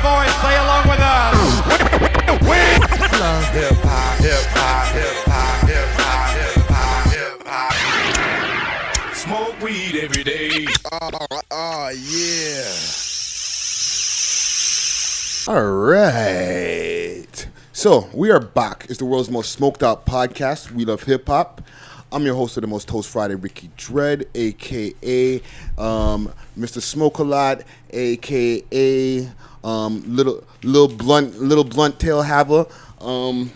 boys, say along with us. Hip hop, hip hop, hip hop, hip hop, hip hop, hip hop. Smoke weed every day. Oh yeah. All right. So we are back. It's the world's most smoked out podcast. We love hip hop. I'm your host of the Most Toast Friday, Ricky Dred, aka Mr. Smoke a Lot, aka little blunt tail haver. And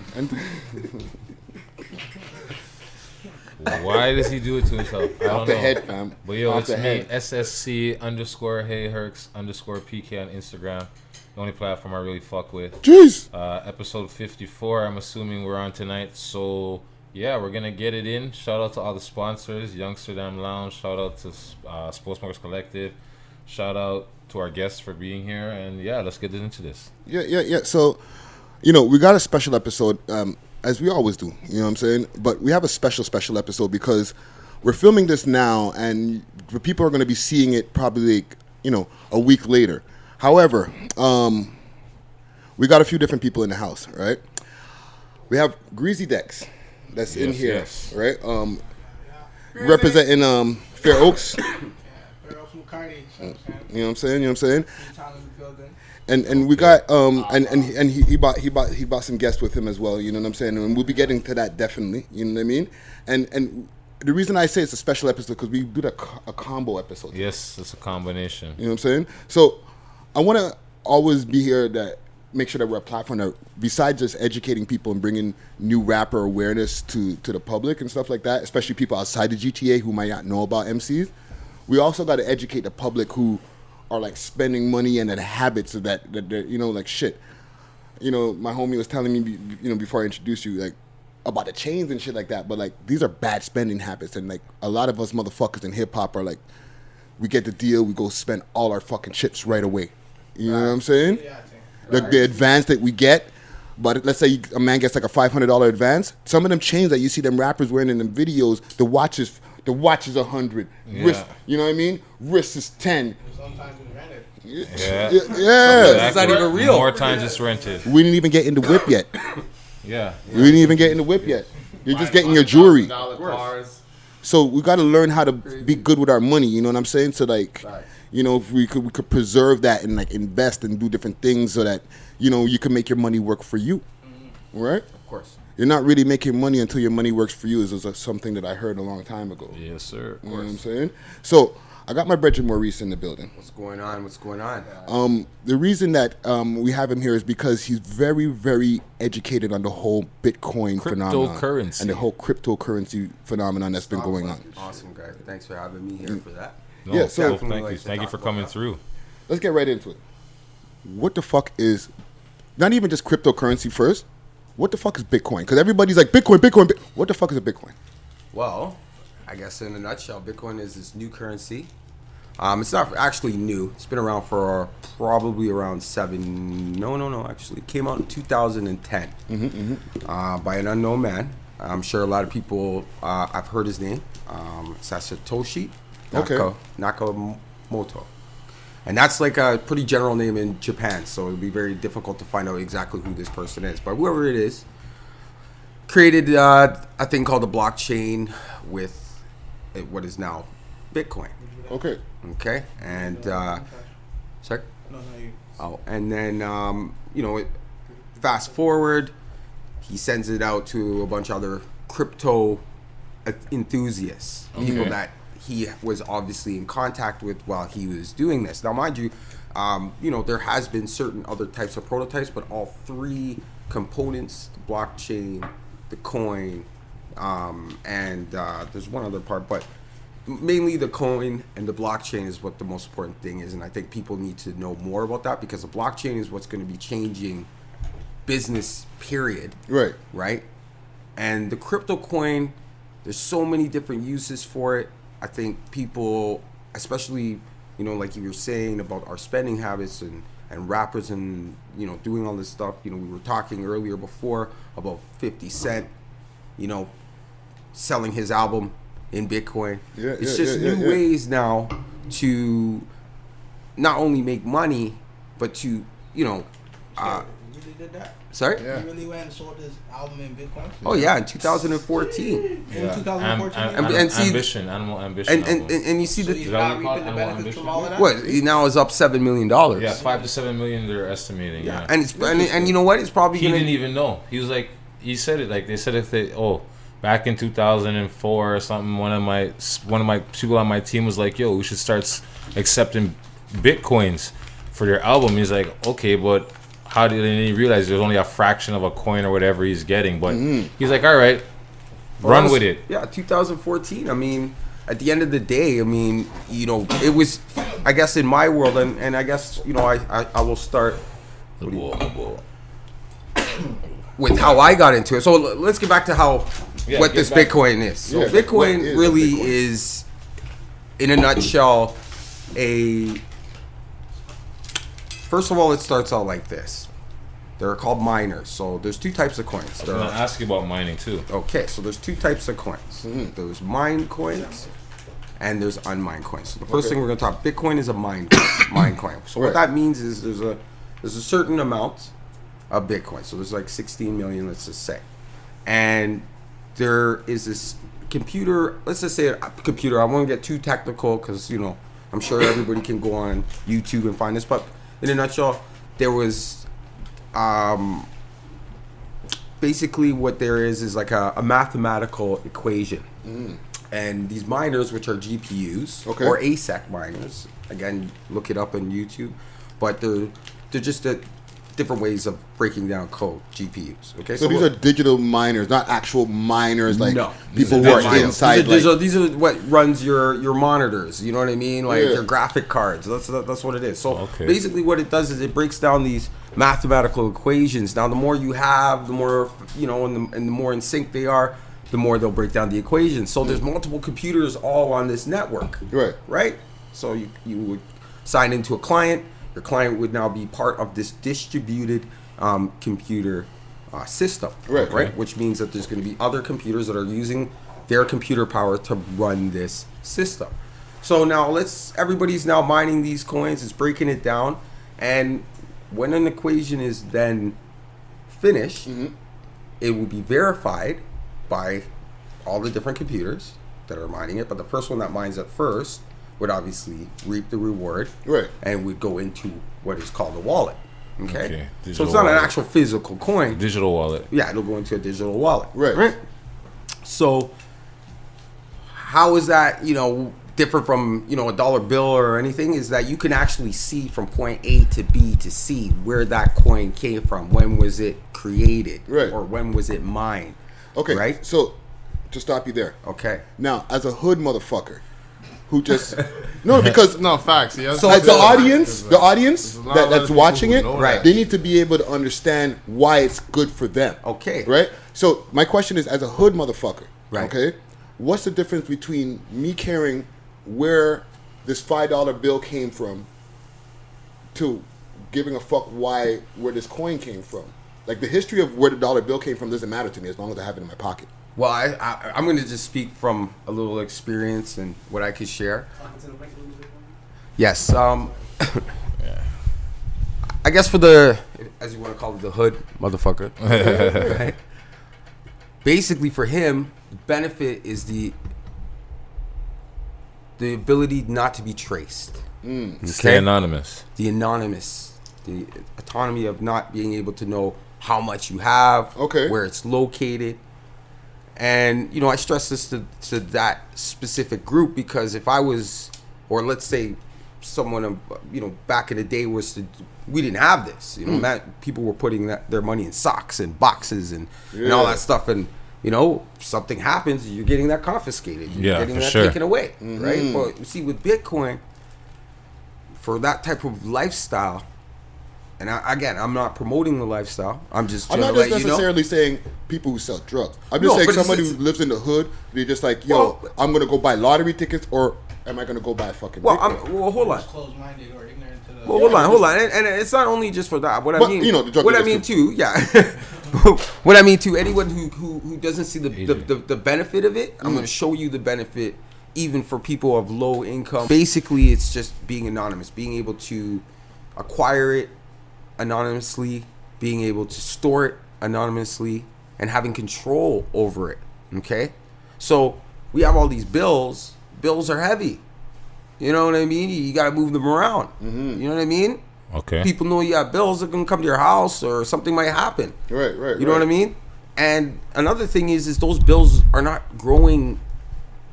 why does he do it to himself? I don't off the know. head, fam. But yo, Off it's the me, head. SSC_Hey_Hercs_PK on Instagram. The only platform I really fuck with. Jeez. Episode 54, I'm assuming we're on tonight. So, yeah, we're going to get it in. Shout out to all the sponsors. Youngsterdam Lounge. Shout out to Sports Smokers Collective. Shout out to our guests for being here. And, yeah, let's get into this. Yeah. So, we got a special episode, as we always do. You know what I'm saying? But we have a special episode because we're filming this now, and the people are going to be seeing it probably, a week later. However, we got a few different people in the house, right? We have Greasy Dex that's in here, yes. right? Representing Fair Oaks. Fair Oaks McCarty. You know what I'm saying? Time in the building. And we got and he bought some guests with him as well. You know what I'm saying? And we'll be getting to that definitely. You know what I mean? And the reason I say it's a special episode because we do a combo episode. Yes, it's a combination. You know what I'm saying? So I want to always be here that make sure that we're a platform that, besides just educating people and bringing new rapper awareness to the public and stuff like that, especially people outside the GTA who might not know about MCs, we also got to educate the public who are like spending money and the habits of that like shit. My homie was telling me, before I introduced you, like about the chains and shit like that, but like these are bad spending habits, and like a lot of us motherfuckers in hip hop are like, we get the deal, we go spend all our fucking chips right away. You know what I'm saying? The advance that we get, but let's say a man gets like a $500 advance. Some of them chains that you see them rappers wearing in them videos, the watch is $100. Yeah. Wrist, you know what I mean? Wrist is 10. Sometimes it's rented. Yeah. Yeah. It's not even real. More times it's rented. We didn't even get in the whip yet. Yeah. We didn't even get in the whip yet. You're just getting your jewelry. Cars. So we got to learn how to be good with our money. You know what I'm saying? So like, if we could preserve that and like invest and do different things so that you can make your money work for you, right? Of course. You're not really making money until your money works for you. Is something that I heard a long time ago. Yes, sir. You know what I'm saying? So I got my brother Maurice in the building. What's going on? The reason that we have him here is because he's very, very educated on the whole Bitcoin phenomenon. Cryptocurrency. And the whole cryptocurrency phenomenon that's been going on. Awesome, guy. Thanks for having me here for that. No, Yeah, so- thank you for coming through. Let's get right into it. What the fuck is, not even just cryptocurrency first, what the fuck is Bitcoin? Because everybody's like, Bitcoin. What the fuck is a Bitcoin? Well, I guess in a nutshell, Bitcoin is this new currency. It's not actually new. It's been around for probably around actually it came out in 2010 by an unknown man. I'm sure a lot of people, I've heard his name, Satoshi Nakamoto. And that's like a pretty general name in Japan, so it would be very difficult to find out exactly who this person is. But whoever it is, created a thing called a blockchain with what is now Bitcoin. Okay. Okay, and sorry. No, you. Oh, and then fast forward, he sends it out to a bunch of other crypto enthusiasts, people that he was obviously in contact with while he was doing this. Now, mind you, there has been certain other types of prototypes, but all three components, the blockchain, the coin, and there's one other part, but mainly the coin and the blockchain is what the most important thing is, and I think people need to know more about that because the blockchain is what's going to be changing business, period. Right? And the crypto coin, there's so many different uses for it. I think people, especially, like you were saying about our spending habits and rappers and, doing all this stuff. We were talking earlier before about 50 Cent, selling his album in Bitcoin. It's just new ways now to not only make money, but to you know, You really did that? sorry. He really went and sold his album in Bitcoin? Oh yeah, in 2014. In 2014? And see- Animal Ambition. And you see So the he's Is that what not you call reaping the it? benefits from all of that? what he now is up $7 million. Yeah, 5 to 7 million they're estimating. Yeah, and it's and you know what? It's probably he gonna. didn't even know. He was like, he said it like they said if they back in 2004 or something. One of my people on my team was like, yo, we should start accepting Bitcoins for their album. He's like, okay, but how did he realize there's only a fraction of a coin or whatever he's getting? But he's like, all right, run with it. Yeah, 2014. I mean, at the end of the day, I mean, you know, it was, I guess, in my world, and I guess, you know, I will start with how I got into it. So let's get back to what this Bitcoin is. So Yeah, Bitcoin what is really Bitcoin? is, in a nutshell, first of all, it starts out like this. They're called miners. So there's two types of coins. I'm gonna ask you about mining too. Okay, so there's two types of coins. There's mined coins and there's unmined coins. So the first thing we're going to talk, Bitcoin is a mined coin. So what Right. that means is there's a certain amount of Bitcoin. So there's like 16 million, let's just say. And there is this computer, let's just say a computer. I won't get too technical because, you know, I'm sure everybody can go on YouTube and find this. But in a nutshell, there was basically what there is like a mathematical equation. And these miners, which are GPUs or ASIC miners, again, look it up on YouTube, but they're just different ways of breaking down code, GPUs. Okay, So these are digital miners, not actual miners like no, people these who are are miners. inside. These are what runs your monitors. You know what I mean? Like Yeah. your graphic cards. That's what it is. So Okay. basically, what it does is it breaks down these mathematical equations. Now, the more you have, the more, you know, and the more in sync they are, the more they'll break down the equations. So there's multiple computers all on this network. Right. So you would sign into a client. Your client would now be part of this distributed computer system, Right. Which means that there's going to be other computers that are using their computer power to run this system. So now everybody's now mining these coins, it's breaking it down, and when an equation is then finished, it will be verified by all the different computers that are mining it. But the first one that mines it first would obviously reap the reward, and would go into what is called a wallet. Okay. So it's not an actual physical coin. Digital wallet. Yeah, it'll go into a digital wallet. Right. So how is that, you know, different from, you know, a dollar bill or anything? Is that you can actually see from point A to B to C where that coin came from. When was it created? Or when was it mined? Okay. Right. So to stop you there. Okay. Now, as a hood motherfucker, who just because No, facts. Yeah. so the audience that's watching it, Right. they need to be able to understand why it's good for them. Okay. Right? So my question is, as a hood motherfucker, Right. okay, what's the difference between me caring where this $5 bill came from to giving a fuck where this coin came from? Like, the history of where the dollar bill came from doesn't matter to me as long as I have it in my pocket. Well, I'm going to just speak from a little experience and what I could share. Yes. I guess for the, as you want to call it, the hood motherfucker. Right? Basically, for him, the benefit is the ability not to be traced. Stay anonymous. The anonymous, the autonomy of not being able to know how much you have, where it's located. And, you know, I stress this to that specific group because if I was, or let's say someone, you know, back in the day we didn't have this, you know, people were putting their money in socks and boxes and all that stuff. And, you know, something happens, you're getting that confiscated. You're getting that taken away, right? But you see, with Bitcoin, for that type of lifestyle, and I'm not promoting the lifestyle. I'm just necessarily saying people who sell drugs. I'm just saying somebody who lives in the hood, they're just like, yo, I'm going to go buy lottery tickets, or am I going to go buy a fucking Bitcoin? Hold on. Closed-minded or ignorant to the... Well, hold on. And it's not only just for that. What I mean too, what I mean too, anyone who doesn't see the benefit of it, I'm going to show you the benefit even for people of low income. Basically, it's just being anonymous, being able to acquire it anonymously, being able to store it anonymously, and having control over it. Okay? So we have all these bills. Bills are heavy. You know what I mean? You got to move them around. You know what I mean? Okay. People know you have bills. They're going to come to your house or something might happen. Right. You know what I mean? And another thing is those bills are not growing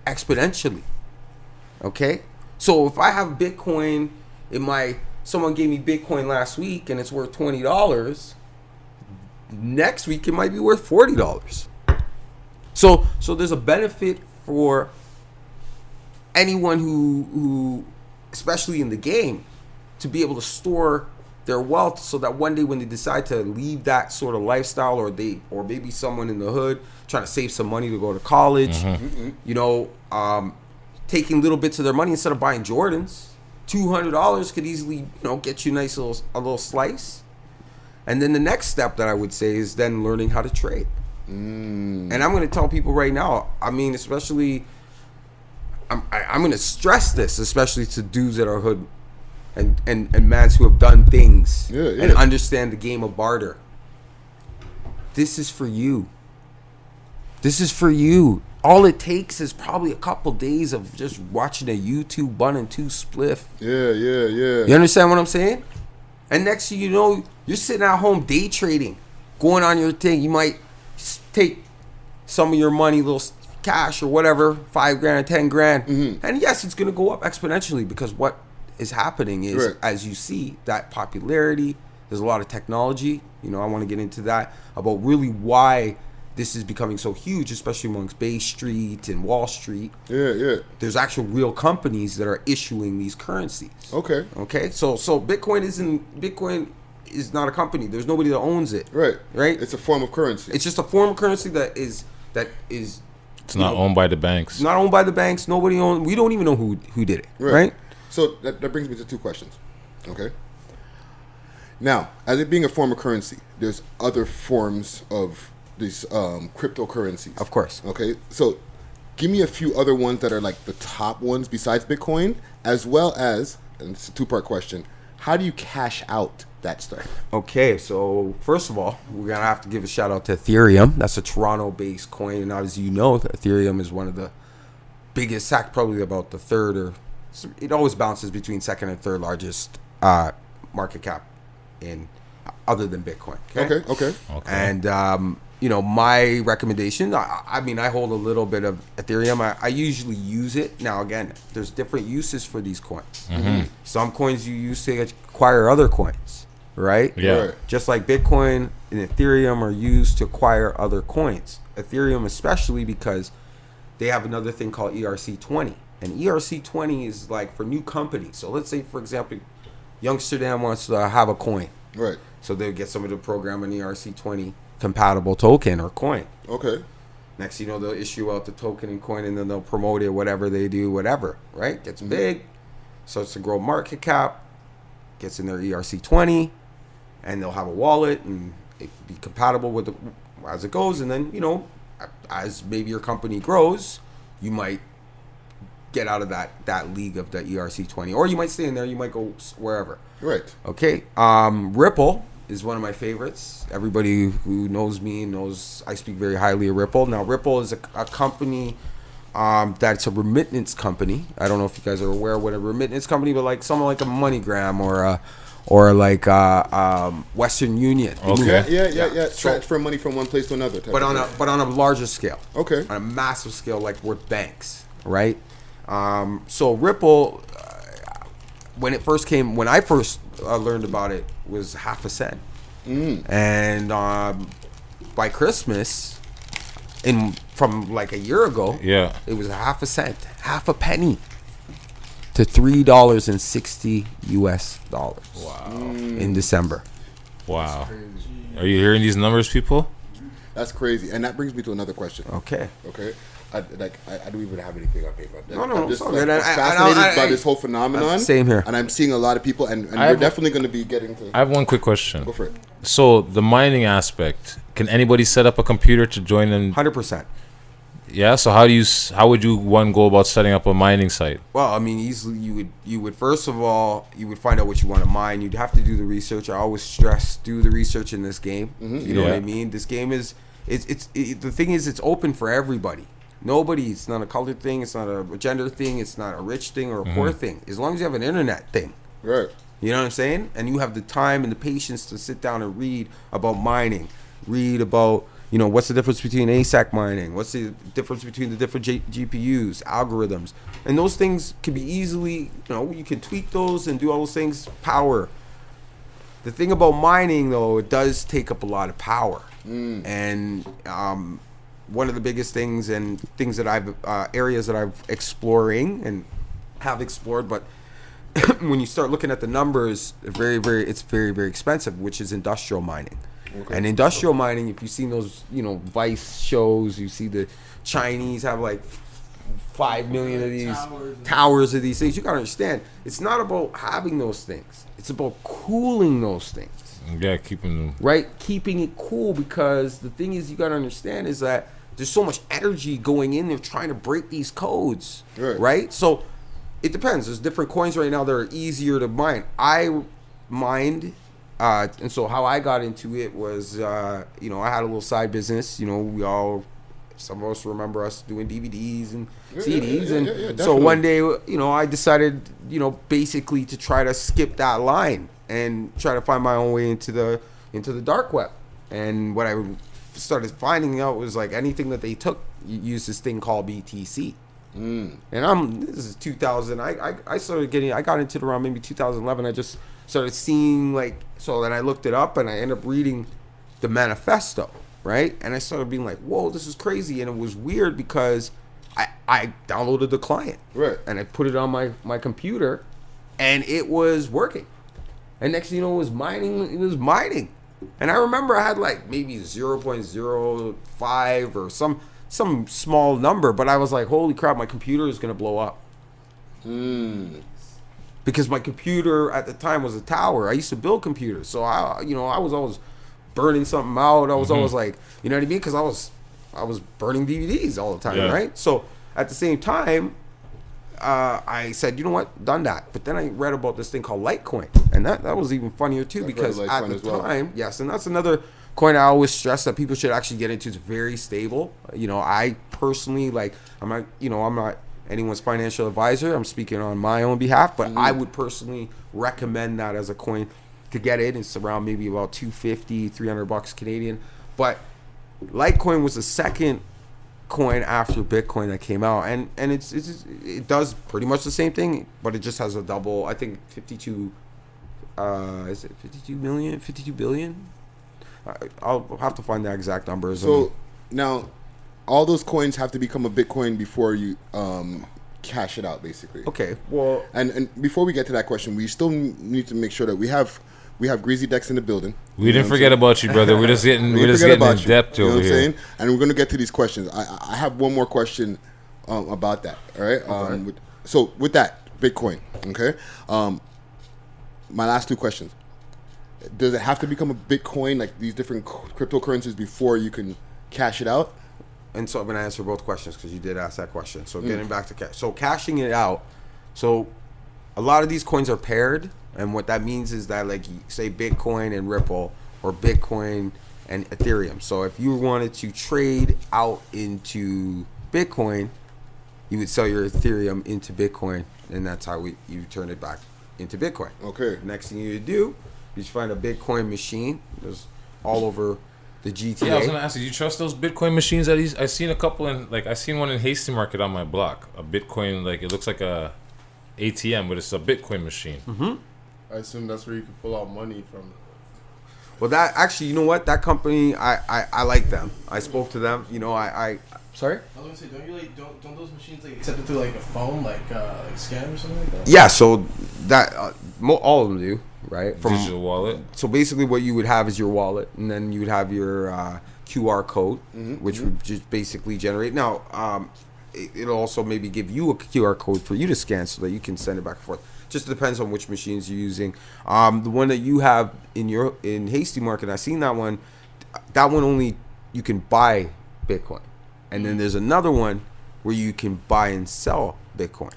exponentially. Okay? So if I have Bitcoin someone gave me Bitcoin last week and it's worth $20, next week it might be worth $40. So there's a benefit for anyone who especially in the game, to be able to store their wealth so that one day when they decide to leave that sort of lifestyle, or maybe someone in the hood trying to save some money to go to college, you know, taking little bits of their money instead of buying Jordans, $200 could easily, you know, get you a little slice. And then the next step that I would say is then learning how to trade. And I'm going to tell people right now, I mean, especially, I'm going to stress this, especially to dudes that are hood and mans who have done things and understand the game of barter. This is for you. This is for you. All it takes is probably a couple days of just watching a YouTube 1 and 2 spliff. Yeah. You understand what I'm saying? And next thing you know, you're sitting at home day trading, going on your thing. You might take some of your money, little cash or whatever, $5,000, $10,000, and yes, it's gonna go up exponentially because what is happening is, as you see, that popularity. There's a lot of technology. You know, I want to get into that about really why this is becoming so huge, especially amongst Bay Street and Wall Street. Yeah. There's actual real companies that are issuing these currencies. Okay. So Bitcoin is not a company. There's nobody that owns it. Right. It's a form of currency. It's just a form of currency that is. It's not owned by the banks. Not owned by the banks. Nobody owns. We don't even know who did it. Right. So that brings me to two questions. Okay. Now, as it being a form of currency, there's other forms of these cryptocurrencies. Of course. Okay. So give me a few other ones that are like the top ones besides Bitcoin, as well as, and it's a two-part question, how do you cash out that stuff? Okay, so first of all, we're going to have to give a shout out to Ethereum. That's a Toronto-based coin. And as you know, Ethereum is one of the biggest, probably about the third, or it always bounces between second and third largest market cap in other than Bitcoin. Okay. And, you know, my recommendation, I mean, I hold a little bit of Ethereum. I usually use it. Now, again, there's different uses for these coins. Some coins you use to acquire other coins, right? Yeah. Right. Just like Bitcoin and Ethereum are used to acquire other coins. Ethereum especially because they have another thing called ERC20. And ERC20 is like for new companies. So let's say, for example, Youngsterdam wants to have a coin. Right. So they'll get somebody to program an ERC20 compatible token or coin. Okay. Next, you know, they'll issue out the token and coin, and then they'll promote it, whatever they do, whatever, right? Gets big, starts to grow market cap, gets in their ERC20, and they'll have a wallet, and it be compatible with as it goes. And then, you know, as maybe your company grows, you might get out of that league of the ERC20, or you might stay in there, you might go wherever. Right. Okay. Ripple is one of my favorites. Everybody who knows me knows I speak very highly of Ripple. Now, Ripple is a company that's a remittance company. I don't know if you guys are aware what a remittance company, but like something like a MoneyGram or like Western Union. Okay. Yeah. Transfer money from one place to another. But on a larger scale. Okay. On a massive scale, like with banks, right? So Ripple, when I first learned about it, was half a cent. And by Christmas, from like a year ago, it was half a cent, half a penny, to $3.60 US. Wow. In December. Wow. Are you hearing these numbers, people? That's crazy. And that brings me to another question. Okay. I don't even have anything on paper. No, I'm just it's all like, good. fascinated by this whole phenomenon. Same here. And I'm seeing a lot of people, and we're definitely going to be getting to. I have one quick question. Go for it. So the mining aspect, can anybody set up a computer to join them? 100%. Yeah. So how would you one go about setting up a mining site? Well, I mean, easily you would first of all you would find out what you want to mine. You'd have to do the research. I always stress do the research in this game. You know what I Yeah. mean? This game is the thing is it's open for everybody. Nobody. It's not a colored thing. It's not a gender thing. It's not a rich thing or a poor thing. As long as you have an internet thing. Right. You know what I'm saying? And you have the time and the patience to sit down and read about mining. Read about, what's the difference between ASAC mining? What's the difference between the different GPUs, algorithms? And those things can be easily, you can tweak those and do all those things. Power. The thing about mining, though, it does take up a lot of power. And one of the biggest things and things that areas that I've exploring and have explored, but when you start looking at the numbers, it's very, very expensive, which is industrial mining. Okay. And industrial mining, if you've seen those, Vice shows, you see the Chinese have like 5 million of these towers of these things. You gotta understand, it's not about having those things. It's about cooling those things. Yeah, keeping them right, keeping it cool, because the thing is, you gotta understand is that there's so much energy going in there trying to break these codes, right? So it depends. There's different coins right now that are easier to mine. I mined, and so how I got into it was, I had a little side business. Some of us remember us doing DVDs and CDs, and so one day, I decided, basically to try to skip that line and try to find my own way into the dark web. And what I started finding out was like anything that they took, you use this thing called BTC. And this is 2000. I got into it around maybe 2011. I just started seeing then I looked it up and I ended up reading the manifesto, right? And I started being like, whoa, this is crazy. And it was weird because I downloaded the client, right? And I put it on my computer, and it was working. And next thing you know, it was mining. And I remember I had like maybe 0.05 or some small number, but I was like, holy crap, my computer is going to blow up. Because my computer at the time was a tower. I used to build computers. So I was always burning something out. I was always like, you know what I mean? Because I was burning DVDs all the time, right? So at the same time, I said, you know what, done that. But then I read about this thing called Litecoin, and that was even funnier too, because at the time, yes, and that's another coin I always stress that people should actually get into. It's very stable. I personally I'm not anyone's financial advisor. I'm speaking on my own behalf, but I would personally recommend that as a coin to get it. It's around maybe about $250-$300 Canadian. But Litecoin was the second coin after Bitcoin that came out, and it does pretty much the same thing, but it just has a double, I think 52 is it 52 million, 52 billion? I'll have to find the exact numbers. So now all those coins have to become a Bitcoin before you cash it out, basically. Okay, well, and before we get to that question, we still need to make sure that we have Greasy Dex in the building. We didn't forget about you, brother. We're just getting in depth over here. And we're gonna get to these questions. I have one more question about that. All right. Okay. So with that Bitcoin, okay. My last two questions. Does it have to become a Bitcoin, like these different cryptocurrencies, before you can cash it out? And so I'm gonna answer both questions because you did ask that question. So getting back to cash. So cashing it out. So a lot of these coins are paired. And what that means is that, like, say Bitcoin and Ripple, or Bitcoin and Ethereum. So if you wanted to trade out into Bitcoin, you would sell your Ethereum into Bitcoin, and that's how you turn it back into Bitcoin. Okay. Next thing you would do, you just find a Bitcoin machine. There's all over the GTA. Yeah, I was gonna ask you, do you trust those Bitcoin machines? I seen a couple I seen one in Hasty Market on my block. A Bitcoin, it looks like a ATM, but it's a Bitcoin machine. Mm-hmm. I assume that's where you can pull out money from. Well, that actually, you know what? That company, I like them. I spoke to them. Sorry? I was gonna say, don't those machines accept it through a phone, scan or something like that? Yeah, so that all of them do, right? From digital wallet. So basically, what you would have is your wallet, and then you would have your QR code, which would just basically generate. Now, it'll also maybe give you a QR code for you to scan so that you can send it back and forth. Just depends on which machines you're using. The one that you have in Hasty Market, I seen that one. That one only you can buy Bitcoin. And then there's another one where you can buy and sell Bitcoin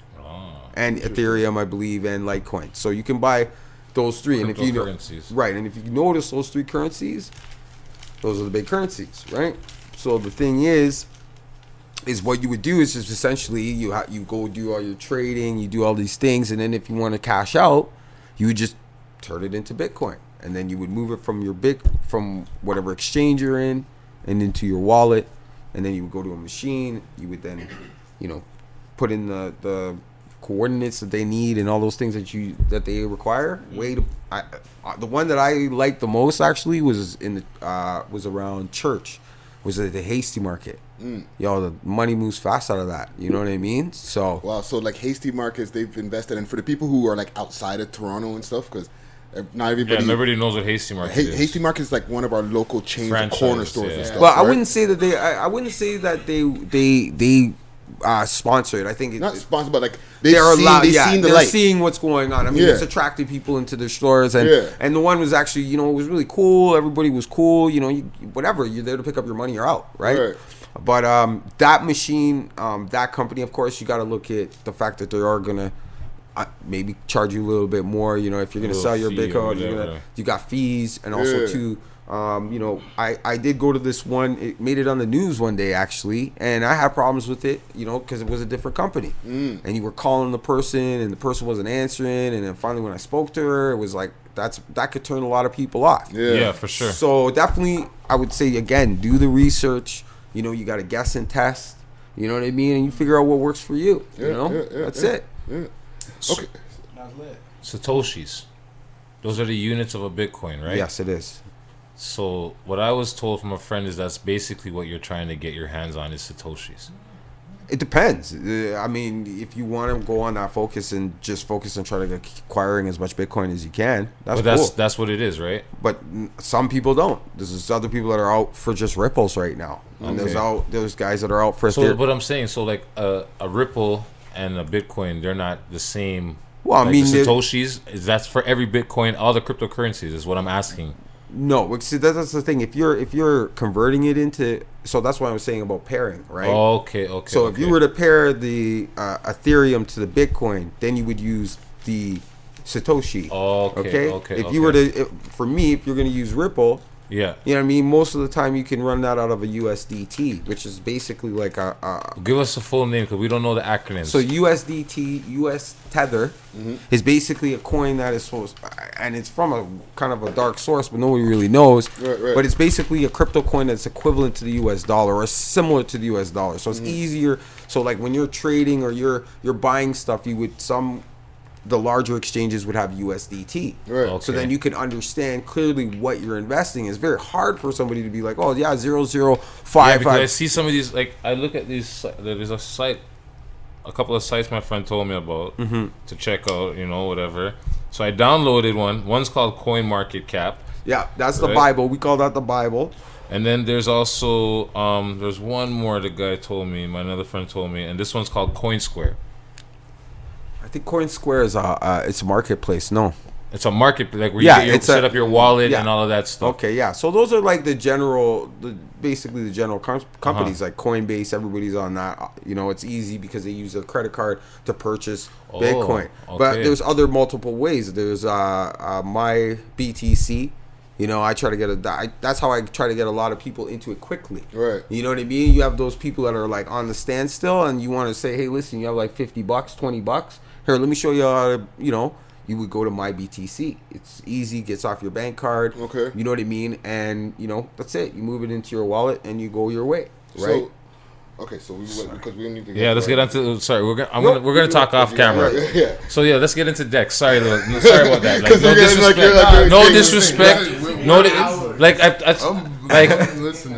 and Ethereum, I believe, and Litecoin. So you can buy those three. And if you know, right, and if you notice those three currencies, those are the big currencies, right? So the thing is what you would do is just essentially you go do all your trading, you do all these things, and then if you want to cash out, you would just turn it into Bitcoin, and then you would move it from whatever exchange you're in and into your wallet, and then you would go to a machine. You would then, put in the coordinates that they need and all those things that they require. The one that I liked the most actually was was around church, was at the Hasty Market. Yo, the money moves fast out of that. You know what I mean? So wow. So like Hasty Markets, they've invested in, for the people who are like outside of Toronto and stuff, because not everybody knows what Hasty Market is. Hasty Market is like one of our local chains of corner stores and stuff. Well, right? I wouldn't say that they sponsor it. I think not sponsored, but like they're seeing what's going on. I mean, it's attracting people into their stores, and the one was actually, it was really cool. Everybody was cool. Whatever, you're there to pick up your money, you're out, right? But that machine, that company, of course, you got to look at the fact that they are gonna maybe charge you a little bit more. If you're gonna sell your Bitcoin, you got fees, and also too. I did go to this one. It made it on the news one day actually, and I had problems with it, because it was a different company, and you were calling the person, and the person wasn't answering, and then finally when I spoke to her, it was like that could turn a lot of people off. Yeah, for sure. So definitely, I would say again, do the research. You got to guess and test. You know what I mean, and you figure out what works for you. That's it. Yeah. Okay. Satoshis, those are the units of a Bitcoin, right? Yes, it is. So what I was told from a friend is that's basically what you're trying to get your hands on is Satoshis. It depends. I mean, if you want to go on that focus and just focus on trying to acquiring as much Bitcoin as you can, that's cool. That's what it is, right? But some people don't. There's other people that are out for just ripples right now, and there's guys that are out for. So, but I'm saying, so like a Ripple and a Bitcoin, they're not the same. Well, I mean, the Satoshis that's for every Bitcoin, all the cryptocurrencies is what I'm asking. No, see, that's the thing. If you're converting it into, so that's what I was saying about pairing, right? Okay. So if you were to pair the Ethereum to the Bitcoin, then you would use the Satoshi. Okay. If you were to, for me, if you're going to use Ripple, you know what I mean. Most of the time, you can run that out of a USDT, which is basically like Give us a full name because we don't know the acronyms. So USDT, US Tether, is basically a coin that is supposed, and it's from a kind of a dark source, but nobody really knows. Right. But it's basically a crypto coin that's equivalent to the US dollar or similar to the US dollar. So it's easier. So like when you're trading or you're buying stuff, the larger exchanges would have USDT. Right. Okay. So then you can understand clearly what you're investing. It's very hard for somebody to be like, oh yeah, 0055. Yeah, because I see some of these, like I look at these. There's a couple of sites my friend told me about to check out, whatever. So I downloaded one. One's called CoinMarketCap. Yeah, that's the Bible. We call that the Bible. And then there's also there's one more the guy told me, another friend told me, and this one's called CoinSquare. I think CoinSquare is it's a marketplace. No, it's a market like where you set up your wallet and all of that stuff. Okay, yeah. So those are like basically the general companies like Coinbase. Everybody's on that. It's easy because they use a credit card to purchase Bitcoin. Okay. But there's other multiple ways. There's my BTC. I try to get that's how I try to get a lot of people into it quickly. Right. You know what I mean? You have those people that are like on the standstill, and you want to say, hey, listen, you have like $50, $20. Here, let me show you how to, you would go to my BTC. It's easy, gets off your bank card. Okay. You know what I mean? And, that's it. You move it into your wallet and you go your way. Right? So because we need to. Yeah, let's get into. Sorry, we're gonna talk off camera. Yeah. So let's get into Dex. Sorry about that. Like, no disrespect.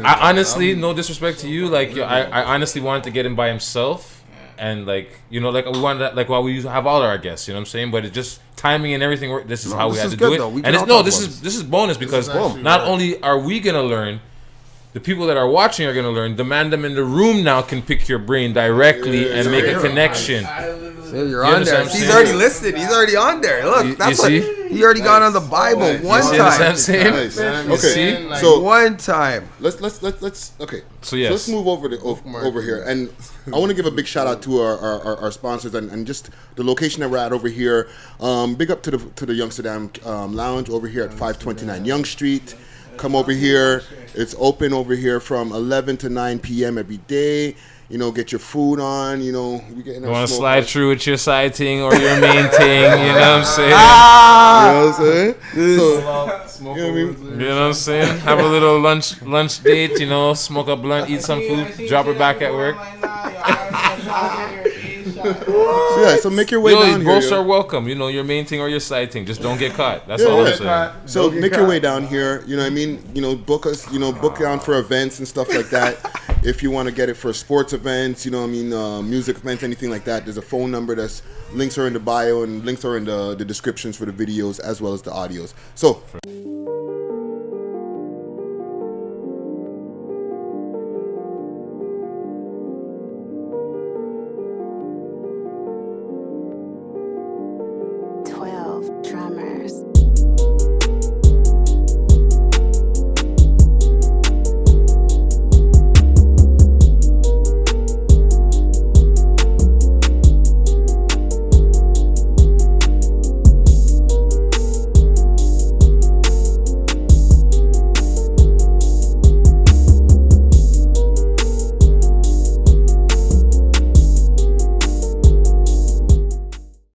I honestly, no disrespect to you. Like, I honestly wanted to get him by himself. And we wanted while we have all our guests, you know what I'm saying? But it just timing and everything. This is how we had to do it. And this is bonus because not only are we gonna learn, The people that are watching are going to learn. The man them in the room now can pick your brain directly and make a connection. So you're You on understand there. what I'm He's saying? already listed. He's already on there. Look, You that's what see? he already got on the Bible one You see what I'm time. saying? Nice. You Okay, see? so One time. let's okay. So, yes. let's move over here, and I want to give a big shout out to our sponsors and just the location that we're at over here. Big up to the Youngsterdam Lounge over here at 529 Young Street. Come over here. It's open over here from 11 to 9 p.m. every day. You know, get your food on. You know, we getting. You want to slide through with your side thing or your main thing, you know what I'm saying? You know what I'm saying? So, Smoke you know what I mean? over You know what I'm saying? Have a little lunch date, you know, smoke a blunt, eat some food, drop her back at work. So, yeah, so make your way down here. Both yo. are welcome. You know, your main thing or your side thing. Just don't get caught. That's all I'm saying. So make your way down here. You know what I mean? You know, book us. You know, book down for events and stuff like that. If you want to get it for sports events, you know what I mean, music events, anything like that. There's a phone number. That's links are in the bio and links are in the descriptions for the videos as well as the audios. So.